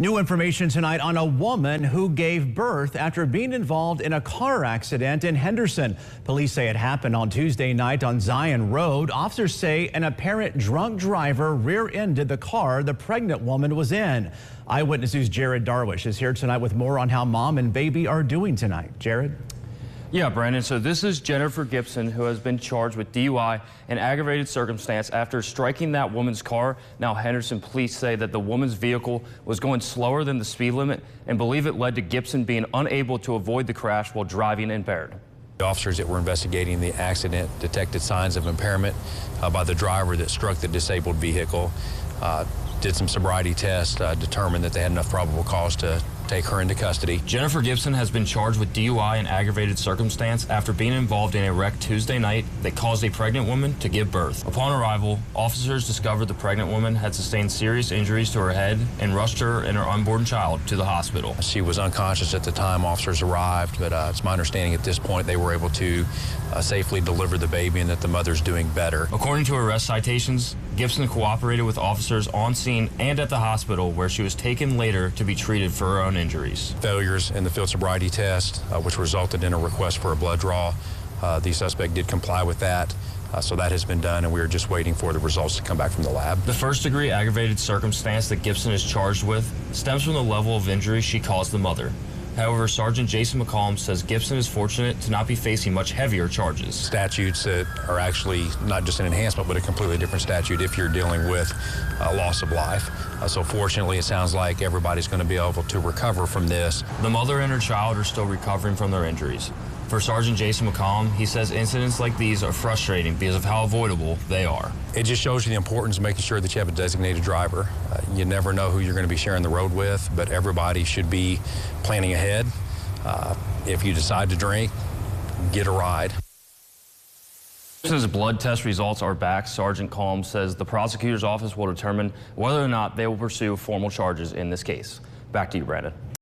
New information tonight on a woman who gave birth after being involved in a car accident in Henderson. Police say it happened on Tuesday night on Zion Road. Officers say an apparent drunk driver rear-ended the car the pregnant woman was in. Eyewitness News' Jared Darwish is here tonight with more on how mom and baby are doing tonight. Jared? Yeah, Brandon, so this is Jennifer Gibson, who has been charged with DUI and aggravated circumstance after striking that woman's car. Now, Henderson police say that the woman's vehicle was going slower than the speed limit and believe it led to Gibson being unable to avoid the crash while driving impaired. The officers that were investigating the accident detected signs of impairment by the driver that struck the disabled vehicle. Did some sobriety tests, determined that they had enough probable cause to take her into custody. Jennifer Gibson has been charged with DUI and aggravated circumstance after being involved in a wreck Tuesday night that caused a pregnant woman to give birth. Upon arrival, officers discovered the pregnant woman had sustained serious injuries to her head and rushed her and her unborn child to the hospital. She was unconscious at the time officers arrived, but it's my understanding at this point they were able to safely deliver the baby and that the mother's doing better. According to arrest citations, Gibson cooperated with officers on scene and at the hospital, where she was taken later to be treated for her own injuries. Failures in the field sobriety test, which resulted in a request for a blood draw. The suspect did comply with that, so that has been done, and we are just waiting for the results to come back from the lab. The first-degree aggravated circumstance that Gibson is charged with stems from the level of injury she caused the mother. However, Sergeant Jason McCollum says Gibson is fortunate to not be facing much heavier charges. Statutes that are actually not just an enhancement, but a completely different statute if you're dealing with loss of life. So fortunately, it sounds like everybody's going to be able to recover from this. The mother and her child are still recovering from their injuries. For Sergeant Jason McCollum, he says incidents like these are frustrating because of how avoidable they are. It just shows you the importance of making sure that you have a designated driver. You never know who you're going to be sharing the road with, but everybody should be planning ahead. If you decide to drink, get a ride. Since blood test results are back, Sergeant McCollum says the prosecutor's office will determine whether or not they will pursue formal charges in this case. Back to you, Brandon.